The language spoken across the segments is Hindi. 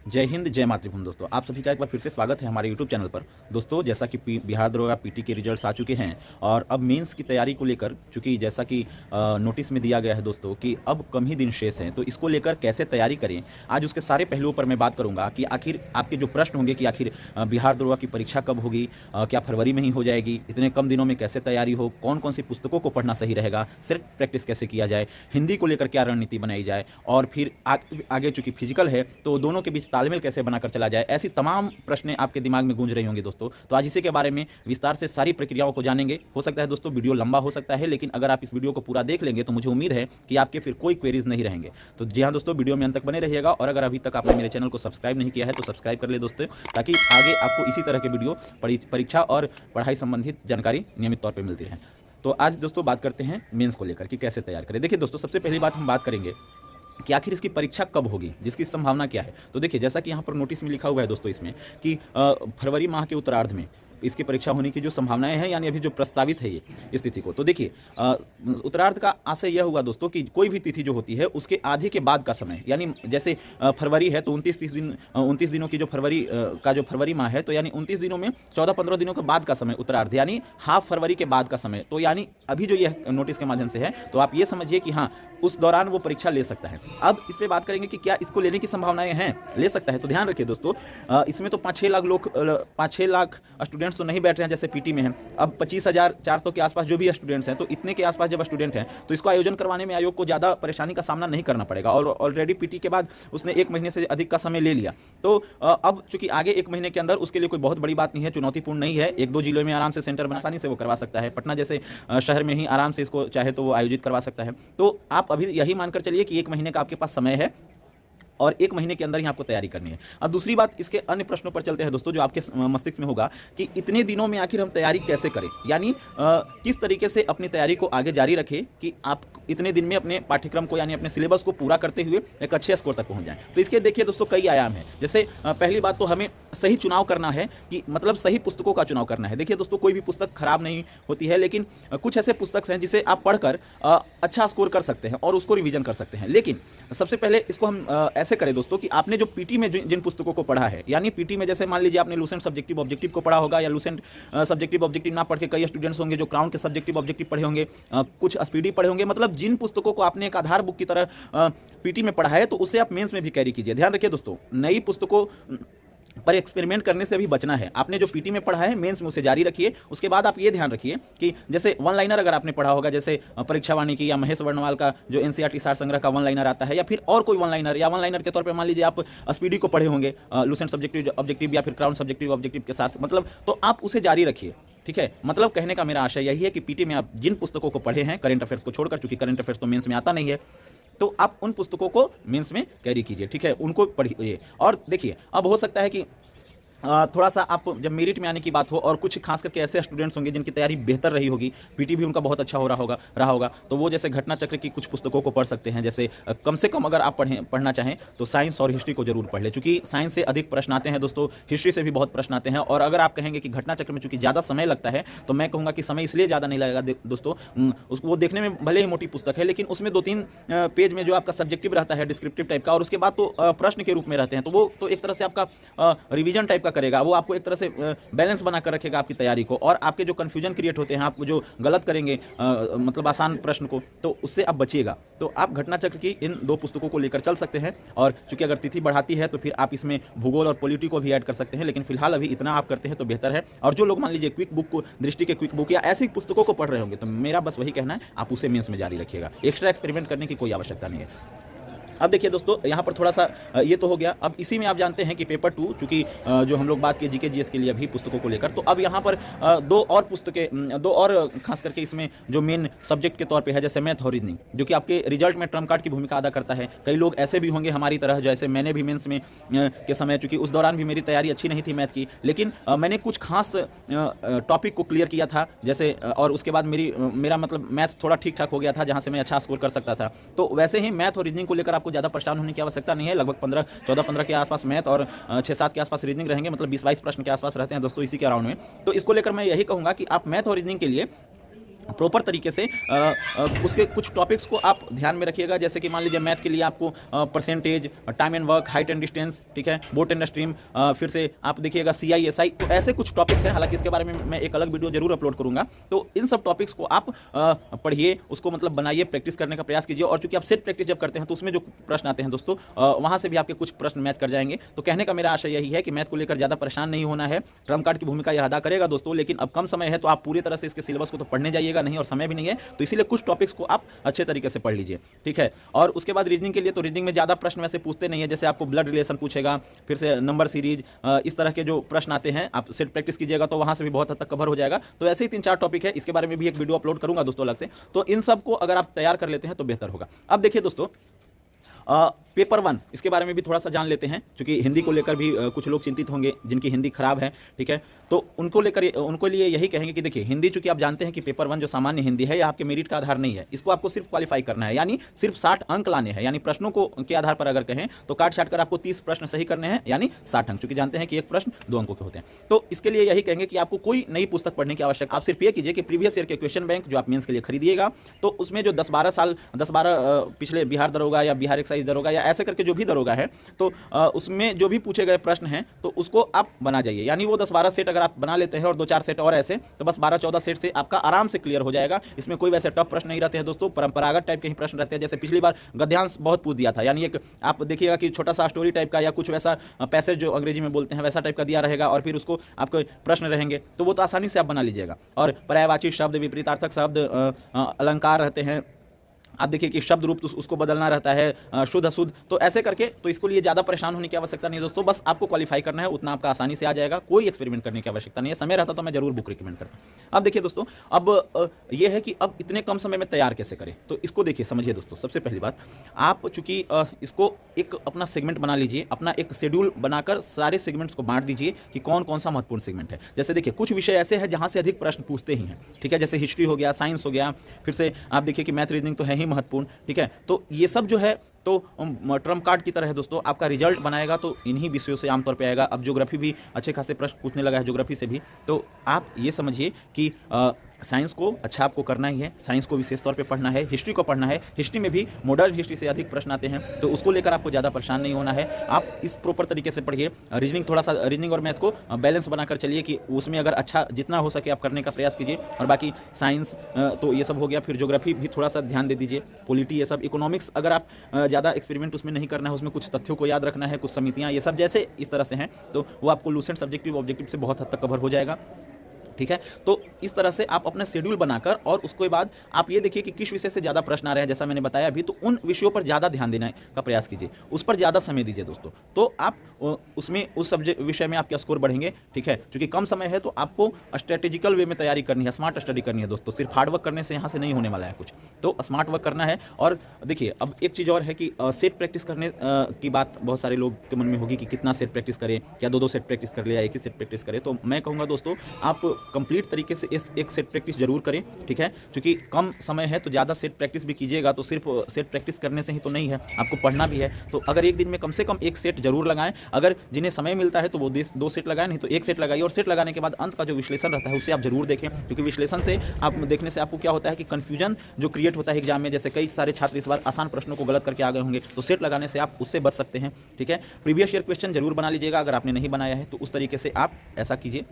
जय हिंद, जय मातृभूमि। दोस्तों आप सभी का एक बार फिर से स्वागत है हमारे यूट्यूब चैनल पर। दोस्तों जैसा कि बिहार दरोगा पीटी के रिजल्ट्स आ चुके हैं और अब मेंस की तैयारी को लेकर, चूंकि जैसा कि नोटिस में दिया गया है दोस्तों कि अब कम ही दिन शेष हैं, तो इसको लेकर कैसे तैयारी करें, आज उसके सारे पहलुओं पर मैं बात करूंगा कि आखिर आपके जो प्रश्न होंगे कि आखिर बिहार दरोगा की परीक्षा कब होगी, क्या फरवरी में ही हो जाएगी, इतने कम दिनों में कैसे तैयारी हो, कौन कौन सी पुस्तकों को पढ़ना सही रहेगा, सेल्फ प्रैक्टिस कैसे किया जाए, हिंदी को लेकर क्या रणनीति बनाई जाए, और फिर आगे चूंकि फिजिकल है तो दोनों के बीच तालमेल कैसे बनाकर चला जाए, ऐसी तमाम प्रश्न आपके दिमाग में गूंज रही होंगे दोस्तों। तो आज इसी के बारे में विस्तार से सारी प्रक्रियाओं को जानेंगे। हो सकता है दोस्तों वीडियो लंबा हो सकता है, लेकिन अगर आप इस वीडियो को पूरा देख लेंगे तो मुझे उम्मीद है कि आपके फिर कोई क्वेरीज नहीं रहेंगे। तो जी हाँ दोस्तों, वीडियो में अंत तक बने रहिएगा, और अगर अभी तक आपने मेरे चैनल को सब्सक्राइब नहीं किया है तो सब्सक्राइब कर ले दोस्तों, ताकि आगे आपको इसी तरह के वीडियो परीक्षा और पढ़ाई संबंधित जानकारी नियमित तौर पर मिलती रहे। तो आज दोस्तों बात करते हैं मेंस को लेकर कि कैसे तैयार करें। देखिए दोस्तों, सबसे पहली बात हम बात करेंगे कि आखिर इसकी परीक्षा कब होगी, जिसकी संभावना क्या है। तो देखिए, जैसा कि यहाँ पर नोटिस में लिखा हुआ है दोस्तों इसमें कि फरवरी माह के उत्तरार्ध में इसकी परीक्षा होने की जो संभावनाएं हैं, यानी अभी जो प्रस्तावित है ये स्थिति को। तो देखिए, उत्तरार्ध का आशय यह हुआ दोस्तों कि कोई भी तिथि जो होती है उसके आधे के बाद का समय, यानी जैसे फरवरी है तो 29 दिनों की जो फरवरी का जो फरवरी माह है, तो यानी 29 दिनों में 14-15 दिनों के बाद का समय उत्तरार्ध, यानी हाफ फरवरी के बाद का समय। तो यानी अभी जो ये नोटिस के माध्यम से है, तो आप ये समझिए कि हाँ, उस दौरान वो परीक्षा ले सकता है। अब इस पे बात करेंगे कि क्या इसको लेने की संभावनाएं हैं, ले सकता है। तो ध्यान रखिए दोस्तों, इसमें तो 5-6 लाख स्टूडेंट्स तो नहीं बैठ रहे हैं जैसे पीटी में हैं। अब 25,400 के आसपास जो भी स्टूडेंट्स हैं, तो इतने के आसपास जब स्टूडेंट हैं तो इसको आयोजन करवाने में आयोग को ज़्यादा परेशानी का सामना नहीं करना पड़ेगा, और ऑलरेडी पीटी के बाद उसने 1 महीने से अधिक का समय ले लिया। तो अब चूंकि आगे 1 महीने के अंदर उसके लिए कोई बहुत बड़ी बात नहीं है, चुनौतीपूर्ण नहीं है। 1-2 जिलों में आराम से सेंटर बना, आसानी से वो करवा सकता है। पटना जैसे शहर में ही आराम से इसको चाहे तो वो आयोजित करवा सकता है। तो आप अभी यही मानकर चलिए कि 1 महीने का आपके पास समय है, और 1 महीने के अंदर ही आपको तैयारी करनी है। अब दूसरी बात, इसके अन्य प्रश्नों पर चलते हैं दोस्तों, जो आपके मस्तिष्क में होगा कि इतने दिनों में आखिर हम तैयारी कैसे करें, यानी किस तरीके से अपनी तैयारी को आगे जारी रखें कि आप इतने दिन में अपने पाठ्यक्रम को, यानी अपने सिलेबस को पूरा करते हुए एक अच्छे स्कोर तक पहुंच जाएं। तो इसके देखिए दोस्तों कई आयाम हैं। जैसे पहली बात तो हमें सही चुनाव करना है, कि मतलब सही पुस्तकों का चुनाव करना है। देखिए दोस्तों, कोई भी पुस्तक खराब नहीं होती है, लेकिन कुछ ऐसे पुस्तक हैं जिसे आप पढ़कर अच्छा स्कोर कर सकते हैं और उसको रिवीजन कर सकते हैं। लेकिन सबसे पहले इसको हम ऐसे करें दोस्तों कि आपने जो पीटी में जिन पुस्तकों को पढ़ा है, यानी पीटी में जैसे मान लीजिए आपने लूसेंट सब्जेक्टिव ऑब्जेक्टिव को पढ़ा होगा, या लूसेंट सब्जेक्टिव ऑब्जेक्टिव ना पढ़ के कई स्टूडेंट्स होंगे जो क्राउन के सब्जेक्टिव ऑब्जेक्टिव पढ़े होंगे, कुछ स्पीडी पढ़े होंगे। मतलब जिन पुस्तकों को आपने एक आधार बुक की तरह पीटी में पढ़ा है, तो उसे आप मेंस में भी कैरी कीजिए। ध्यान रखिए दोस्तों, नई पुस्तकों पर एक्सपेरिमेंट करने से भी बचना है। आपने जो पीटी में पढ़ा है मेंस में उसे जारी रखिए। उसके बाद आप ये ध्यान रखिए कि जैसे वन लाइनर अगर आपने पढ़ा होगा, जैसे परीक्षावाणी की या महेश वर्णवाल का जो एनसीईआरटी सार संग्रह का वन लाइनर आता है, या फिर और कोई वन लाइनर, या वन लाइनर के तौर पे मान लीजिए आप स्पीडी को पढ़े होंगे लूसेंट सब्जेक्टिव ऑब्जेक्टिव या फिर क्राउन सब्जेक्टिव ऑब्जेक्टिव के साथ, मतलब तो आप उसे जारी रखिए। ठीक है, मतलब कहने का मेरा आशय यही है कि पीटी में आप जिन पुस्तकों को पढ़े हैं, करंट अफेयर्स को छोड़कर, चूंकि करंट अफेयर्स तो मेंस में आता नहीं है, तो आप उन पुस्तकों को मेंस में कैरी कीजिए। ठीक है, उनको पढ़िए। और देखिए, अब हो सकता है कि थोड़ा सा आप जब मेरिट में आने की बात हो, और कुछ खास करके ऐसे स्टूडेंट्स होंगे जिनकी तैयारी बेहतर रही होगी, पीटी भी उनका बहुत अच्छा हो रहा होगा, तो वो जैसे घटना चक्र की कुछ पुस्तकों को पढ़ सकते हैं। जैसे कम से कम अगर आप पढ़ना चाहें तो साइंस और हिस्ट्री को जरूर पढ़ लें, चूंकि साइंस से अधिक प्रश्न आते हैं दोस्तों, हिस्ट्री से भी बहुत प्रश्न आते हैं। और अगर आप कहेंगे कि घटना चक्र में चूंकि ज़्यादा समय लगता है, तो मैं कहूँगा कि समय इसलिए ज़्यादा नहीं लगेगा दोस्तों, वो देखने में भले ही मोटी पुस्तक है, लेकिन उसमें 2-3 पेज में जो आपका सब्जेक्टिव रहता है डिस्क्रिप्टिव टाइप का, और उसके बाद तो प्रश्न के रूप में रहते हैं, तो वो तो एक तरह से आपका रिवीजन टाइप का करेगा। वो आपको तरह से बैलेंस बनाकर रखेगा आपकी तैयारी को, और आपके जो कंफ्यूजन क्रिएट होते हैं, आप जो गलत करेंगे मतलब आसान प्रश्न को, तो उससे आप बचिएगा। तो आप घटना चक्र की इन 2 पुस्तकों को लेकर चल सकते हैं, और चूंकि अगर तिथि बढ़ाती है तो फिर आप इसमें भूगोल और पॉलिटी को भी ऐड कर सकते हैं, लेकिन फिलहाल अभी इतना आप करते हैं तो बेहतर है। और जो लोग मान लीजिए क्विक बुक को, दृष्टि के क्विक बुक या ऐसी पुस्तकों को पढ़ रहे होंगे, तो मेरा बस वही कहना है, आप उसे मेंस में जारी रखिएगा। एक्स्ट्रा एक्सपेरिमेंट करने की कोई आवश्यकता नहीं है। अब देखिए दोस्तों, यहाँ पर थोड़ा सा ये तो हो गया। अब इसी में आप जानते हैं कि पेपर 2, चूंकि जो हम लोग बात किए जीके जीएस के लिए अभी पुस्तकों को लेकर, तो अब यहाँ पर 2 और पुस्तकें, 2 और खास करके इसमें जो मेन सब्जेक्ट के तौर पे है, जैसे मैथ और रीजनिंग, जो कि आपके रिजल्ट में ट्रम्प कार्ड की भूमिका अदा करता है। कई लोग ऐसे भी होंगे हमारी तरह, जैसे मैंने भी मेंस में के समय, चूंकि उस दौरान भी मेरी तैयारी अच्छी नहीं थी मैथ की, लेकिन मैंने कुछ खास टॉपिक को क्लियर किया था, जैसे और उसके बाद मेरा मतलब मैथ थोड़ा ठीक ठाक हो गया था, जहाँ से मैं अच्छा स्कोर कर सकता था। तो वैसे ही मैथ और रीजनिंग को लेकर आपको ज़्यादा परेशान होने की आवश्यकता नहीं है। लगभग 14-15 के आसपास मैथ और 6-7 के आसपास रीजनिंग रहेंगे, मतलब 20-22 प्रश्न के आसपास रहते हैं दोस्तों इसी के अराउंड में। तो इसको लेकर मैं यही कहूँगा कि आप मैथ और रीजनिंग के लिए प्रॉपर तरीके से उसके कुछ टॉपिक्स को आप ध्यान में रखिएगा। जैसे कि मान लीजिए मैथ के लिए आपको percentage, time and work, height and distance, ठीक है, बोट एंड स्ट्रीम, फिर से आप देखिएगा CISI, तो ऐसे कुछ टॉपिक्स हैं। हालांकि इसके बारे में मैं एक अलग वीडियो जरूर अपलोड करूंगा। तो इन सब टॉपिक्स को आप पढ़िए, उसको मतलब बनाइए, प्रैक्टिस करने का प्रयास कीजिए। और चूंकि आप सेट प्रैक्टिस जब करते हैं तो उसमें जो प्रश्न आते हैं दोस्तों, वहां से भी आपके कुछ प्रश्न मैच कर जाएंगे। तो कहने का मेरा आशय यही है कि मैथ को लेकर ज्यादा परेशान नहीं होना है। ट्रम्प कार्ड की भूमिका यह अदा करेगा दोस्तों, लेकिन अब कम समय है तो आप पूरी तरह से इसके सिलेबस को तो पढ़ने जाइएगा नहीं, और समय भी नहीं है, तो इसीलिए कुछ टॉपिक्स को आप अच्छे तरीके से पढ़ लीजिए, ठीक है। और उसके बाद रीजनिंग के लिए तो रीजनिंग में ज्यादा प्रश्न वैसे पूछते नहीं है। जैसे आपको ब्लड रिलेशन पूछेगा, फिर से नंबर सीरीज, इस तरह के जो प्रश्न आते हैं, आप सेट प्रैक्टिस कीजिएगा तो वहां से भी बहुत हद तक कवर हो जाएगा। तो ऐसे ही 3-4 टॉपिक है, इसके बारे में भी एक वीडियो अपलोड करूंगा दोस्तों अलग से। तो इन सब को अगर आप तैयार कर लेते हैं तो बेहतर होगा। अब देखिए दोस्तों, पेपर 1 इसके बारे में भी थोड़ा सा जान लेते हैं, क्योंकि हिंदी को लेकर भी कुछ लोग चिंतित होंगे जिनकी हिंदी खराब है, ठीक है। तो उनको लेकर उनको लिए यही कहेंगे कि देखिए, हिंदी चूंकि आप जानते हैं कि पेपर 1 जो सामान्य हिंदी है, यह आपके मेरिट का आधार नहीं है। इसको आपको सिर्फ क्वालिफाई करना है, यानी सिर्फ 60 अंक लाने हैं। यानी प्रश्नों को के आधार पर अगर कहें तो काट छाट कर आपको 30 प्रश्न सही करने हैं, यानी 60 अंक, क्योंकि जानते हैं कि एक प्रश्न 2 अंकों के होते हैं। तो इसके लिए यही कहेंगे कि आपको कोई नई पुस्तक पढ़ने की आवश्यकता, आप सिर्फ ये कीजिए कि प्रीवियस ईयर के क्वेश्चन बैंक जो आप मेंस के लिए खरीदिएगा, तो उसमें जो 10-12 पिछले बिहार दरोगा या बिहार एक्साइज दरोगा या ऐसे करके जो भी दरोगा है, तो उसमें जो भी पूछे गए प्रश्न हैं तो उसको आप बना जाइए। यानी वो 10-12 सेट अगर आप बना लेते हैं और 2-4 सेट और ऐसे, तो बस 12-14 सेट से आपका आराम से क्लियर हो जाएगा। इसमें कोई वैसे टफ प्रश्न नहीं रहते हैं दोस्तों, परंपरागत टाइप के ही प्रश्न रहते हैं। जैसे पिछली बार गद्यांश बहुत पूछ दिया था, यानी एक आप देखिएगा कि छोटा सा स्टोरी टाइप का या कुछ वैसा पैसेज जो अंग्रेजी में बोलते हैं वैसा टाइप का दिया रहेगा, और फिर उसको आपके प्रश्न रहेंगे, तो वो तो आसानी से आप बना लीजिएगा। और पर्यायवाची शब्द, विपरीतार्थक शब्द, अलंकार रहते हैं, आप देखिए कि शब्द रूप तो उसको बदलना रहता है, शुद्ध अशुद्ध, तो ऐसे करके, तो इसको लिए ज़्यादा परेशान होने की आवश्यकता नहीं है दोस्तों। बस आपको क्वालिफाई करना है, उतना आपका आसानी से आ जाएगा, कोई एक्सपेरिमेंट करने की आवश्यकता नहीं है। समय रहता तो मैं जरूर बुक रिकमेंड करता। अब देखिए दोस्तों, अब ये है कि अब इतने कम समय में तैयार कैसे करें, तो इसको देखिए, समझिए दोस्तों। सबसे पहली बात, आप चूंकि इसको एक अपना सेगमेंट बना लीजिए, अपना एक शेड्यूल बनाकर सारे सेगमेंट्स को बांट दीजिए कि कौन कौन सा महत्वपूर्ण सेगमेंट है। जैसे देखिए, कुछ विषय ऐसे हैं जहां से अधिक प्रश्न पूछते ही हैं, ठीक है, जैसे हिस्ट्री हो गया, साइंस हो गया, फिर से आप देखिए कि मैथ रीजनिंग तो है ही महत्वपूर्ण, ठीक है। तो ये सब जो है तो ट्रम्प कार्ड की तरह है दोस्तों। आपका रिजल्ट बनाएगा तो इन्हीं विषयों से आमतौर पे आएगा। अब ज्योग्राफी भी अच्छे खासे प्रश्न पूछने लगा है, ज्योग्राफी से भी। तो आप ये समझिए कि साइंस को अच्छा आपको करना ही है, साइंस को विशेष तौर पे पढ़ना है, हिस्ट्री को पढ़ना है। हिस्ट्री में भी मॉडर्न हिस्ट्री से अधिक प्रश्न आते हैं, तो उसको लेकर आपको ज़्यादा परेशान नहीं होना है। आप इस प्रॉपर तरीके से पढ़िए। रीजनिंग थोड़ा सा, रीजनिंग और मैथ को बैलेंस बनाकर चलिए कि उसमें अगर अच्छा जितना हो सके आप करने का प्रयास कीजिए। और बाकी साइंस तो ये सब हो गया, फिर ज्योग्राफी भी थोड़ा सा ध्यान दे दीजिए, पॉलिटी ये सब, इकोनॉमिक्स अगर आप ज़्यादा एक्सपेरिमेंट उसमें नहीं करना है, उसमें कुछ तथ्यों को याद रखना है, कुछ समितियाँ, ये सब जैसे इस तरह से हैं, तो वो आपको लूसेंट सब्जेक्टिव ऑब्जेक्टिव से बहुत हद तक कवर हो जाएगा, ठीक है। तो इस तरह से आप अपना शेड्यूल बनाकर, और उसके बाद आप ये देखिए कि किस विषय से ज़्यादा प्रश्न आ रहे हैं, जैसा मैंने बताया अभी, तो उन विषयों पर ज़्यादा ध्यान देने का प्रयास कीजिए, उस पर ज़्यादा समय दीजिए दोस्तों। तो आप उसमें उस सब्जेक्ट विषय में आपके स्कोर बढ़ेंगे, ठीक है। क्योंकि कम समय है तो आपको स्ट्रेटेजिकल वे में तैयारी करनी है, स्मार्ट स्टडी करनी है दोस्तों। सिर्फ हार्ड वर्क करने से यहाँ से नहीं होने वाला है कुछ, तो स्मार्ट वर्क करना है। और देखिए, अब एक चीज़ और है कि सेट प्रैक्टिस करने की बात बहुत सारे लोग के मन में होगी कि कितना सेट प्रैक्टिस करें, क्या 2-2 सेट प्रैक्टिस कर ले या एक ही सेट प्रैक्टिस करें। तो मैं कहूँगा दोस्तों, आप कंप्लीट तरीके से इस एक सेट प्रैक्टिस जरूर करें, ठीक है। क्योंकि कम समय है तो ज़्यादा सेट प्रैक्टिस भी कीजिएगा तो सिर्फ सेट प्रैक्टिस करने से ही तो नहीं है, आपको पढ़ना भी है। तो अगर एक दिन में कम से कम एक सेट जरूर लगाएं। अगर जिन्हें समय मिलता है तो वो 2 सेट लगाएं, नहीं तो एक सेट लगाइए। और सेट लगाने के बाद अंत का जो विश्लेषण रहता है उसे आप जरूर देखें, क्योंकि विश्लेषण से आप देखने से आपको क्या होता है कि कन्फ्यूजन जो क्रिएट होता है एग्जाम में, जैसे कई सारे छात्र इस बार आसान प्रश्नों को गलत करके आ गए होंगे, तो सेट लगाने से आप उससे बच सकते हैं, ठीक है। प्रीवियस ईयर क्वेश्चन जरूर बना लीजिएगा, अगर आपने नहीं बनाया है तो उस तरीके से आप ऐसा कीजिए।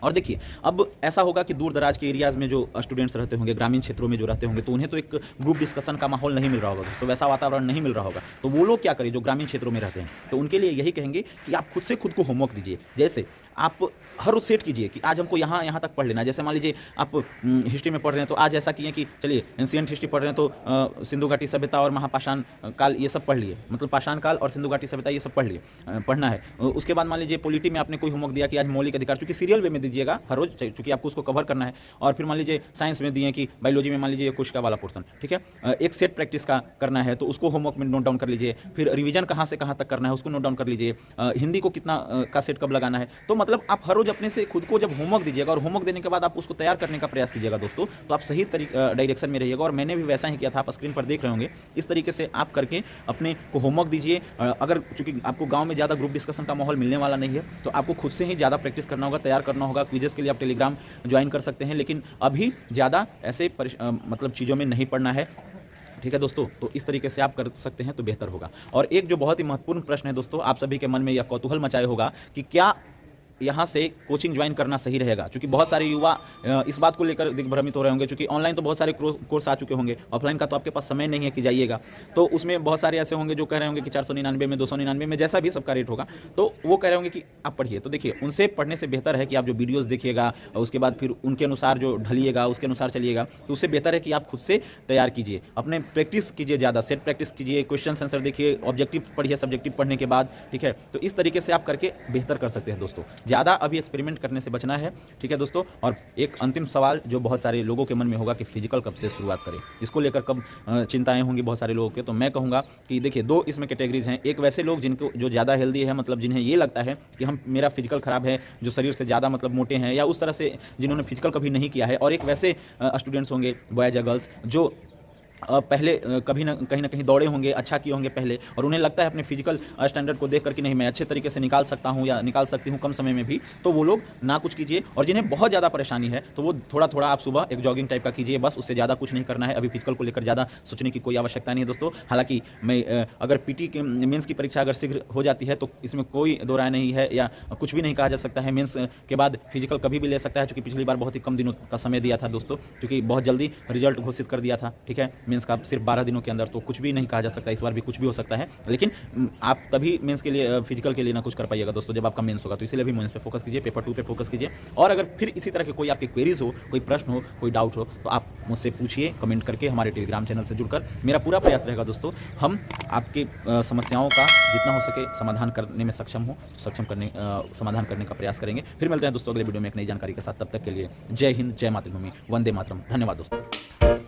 और देखिए, अब ऐसा होगा कि दूर दराज के एरियाज़ में जो स्टूडेंट्स रहते होंगे, ग्रामीण क्षेत्रों में जो रहते होंगे, तो उन्हें तो एक ग्रुप डिस्कशन का माहौल नहीं मिल रहा होगा, तो वैसा वातावरण नहीं मिल रहा होगा। तो वो लोग क्या करें जो ग्रामीण क्षेत्रों में रहते हैं, तो उनके लिए यही कहेंगे कि आप खुद से खुद को होमवर्क दीजिए। जैसे आप हर रोज सेट कीजिए कि आज हमको यहाँ तक पढ़ लेना। जैसे मान लीजिए आप हिस्ट्री में पढ़ रहे हैं, तो आज ऐसा किए कि चलिए एंशिएंट हिस्ट्री पढ़ रहे हैं तो सिंधु घाटी सभ्यता और महापाषाण काल ये सब पढ़ लिए, मतलब पाषाण काल और सिंधु घाटी सभ्यता ये सब पढ़ लिए, पढ़ना है। उसके बाद मान लीजिए पॉलिटी में आपने कोई होमवर्क दिया कि आज मौलिक अधिकार, चूंकि सीरियल वे में दीजिएगा हर रोज, चूंकि आपको उसको कवर करना है। और फिर मान लीजिए साइंस में दिए कि बायोलॉजी में मान लीजिए कोशिका वाला पोर्शन, ठीक है, एक सेट प्रैक्टिस का करना है, तो उसको होमवर्क में नोट डाउन कर लीजिए। फिर रिवीजन कहाँ से कहाँ तक करना है उसको नोट डाउन कर लीजिए। हिंदी को कितना का सेट कब लगाना है। तो मतलब आप हर रोज अपने से खुद को जब होमवर्क दीजिएगा और होमवर्क देने के बाद आप उसको तैयार करने का प्रयास कीजिएगा दोस्तों, तो आप सही डायरेक्शन में रहिएगा। और मैंने भी वैसा ही किया था, आप स्क्रीन पर देख रहे होंगे। इस तरीके से आप करके अपने को होमवर्क दीजिए। अगर चूंकि आपको गाँव में ज़्यादा ग्रुप डिस्कशन का माहौल मिलने वाला नहीं है, तो आपको खुद से ही ज़्यादा प्रैक्टिस करना होगा, तैयार करना होगा। होगा। क्विजेस के लिए आप टेलीग्राम ज्वाइन कर सकते हैं, लेकिन अभी ज़्यादा ऐसे मतलब चीज़ों में नहीं पड़ना है। ठीक है दोस्तों, तो इस तरीके से आप कर सकते हैं तो बेहतर होगा। और एक जो बहुत ही महत्वपूर्ण प्रश्न है दोस्तों, आप सभी के मन में यह कौतूहल मचाए होगा कि क्या यहाँ से कोचिंग ज्वाइन करना सही रहेगा, क्योंकि बहुत सारे युवा इस बात को लेकर दिग्भ्रमित हो रहे होंगे, क्योंकि ऑनलाइन तो बहुत सारे कोर्स आ चुके होंगे, ऑफलाइन का तो आपके पास समय नहीं है कि जाइएगा। तो उसमें बहुत सारे ऐसे होंगे जो कह रहे होंगे कि 499 में, 299 में, जैसा भी सबका रेट होगा, तो वो कह रहे होंगे कि आप पढ़िए। तो देखिए, उनसे पढ़ने से बेहतर है कि आप जो वीडियोज़ देखिएगा और उसके बाद फिर उनके अनुसार जो ढलिएगा उसके अनुसार चलिएगा, तो उससे बेहतर है कि आप खुद से तैयार कीजिए, अपने प्रैक्टिस कीजिए, ज़्यादा सेट प्रैक्टिस कीजिए, क्वेश्चन आंसर देखिए, ऑब्जेक्टिव पढ़िए सब्जेक्टिव पढ़ने के बाद। ठीक है, तो इस तरीके से आप करके बेहतर कर सकते हैं दोस्तों। ज़्यादा अभी एक्सपेरिमेंट करने से बचना है। ठीक है दोस्तों, और एक अंतिम सवाल जो बहुत सारे लोगों के मन में होगा कि फिजिकल कब से शुरुआत करें, इसको लेकर कब चिंताएं होंगी बहुत सारे लोगों के। तो मैं कहूँगा कि देखिए, दो इसमें कैटेगरीज हैं। एक वैसे लोग जिनको जो ज़्यादा हेल्दी है, मतलब जिन्हें ये लगता है कि मेरा फिजिकल खराब है, जो शरीर से ज़्यादा मतलब मोटे हैं या उस तरह से जिन्होंने फिजिकल कभी नहीं किया है। और एक वैसे स्टूडेंट्स होंगे, बॉयज या गर्ल्स, जो पहले कहीं ना कहीं दौड़े होंगे, अच्छा किए होंगे पहले, और उन्हें लगता है अपने फिजिकल स्टैंडर्ड को देख कर कि नहीं, मैं अच्छे तरीके से निकाल सकता हूं या निकाल सकती हूं कम समय में भी। तो वो लोग ना कुछ कीजिए, और जिन्हें बहुत ज़्यादा परेशानी है तो वो थोड़ा थोड़ा आप सुबह एक जॉगिंग टाइप का कीजिए, बस, उससे ज़्यादा कुछ नहीं करना है। अभी फिजिकल को लेकर ज़्यादा सोचने की कोई आवश्यकता नहीं है दोस्तों। हालांकि मैं अगर पीटी के मेंस की परीक्षा अगर शीघ्र हो जाती है तो इसमें कोई दो राय नहीं है, या कुछ भी नहीं कहा जा सकता है। मेंस के बाद फिजिकल कभी भी ले सकता है, क्योंकि पिछली बार बहुत ही कम दिनों का समय दिया था दोस्तों, क्योंकि बहुत जल्दी रिजल्ट घोषित कर दिया था। ठीक है, मेंस का सिर्फ 12 दिनों के अंदर, तो कुछ भी नहीं कहा जा सकता। इस बार भी कुछ भी हो सकता है, लेकिन आप तभी मेंस के लिए, फिजिकल के लिए ना कुछ कर पाइएगा दोस्तों जब आपका मेंस होगा। तो इसलिए भी मेंस पे फोकस कीजिए, पेपर 2 पे फोकस कीजिए। और अगर फिर इसी तरह के कोई आपके क्वेरीज हो, कोई प्रश्न हो, कोई डाउट हो, तो आप मुझसे पूछिए कमेंट करके, हमारे टेलीग्राम चैनल से जुड़कर। मेरा पूरा प्रयास रहेगा दोस्तों, हम आपके समस्याओं का जितना हो सके समाधान करने में समाधान करने का प्रयास करेंगे। फिर मिलते हैं दोस्तों अगले वीडियो में एक नई जानकारी के साथ। तब तक के लिए जय हिंद, जय मातृभूमि, वंदे मातरम। धन्यवाद दोस्तों।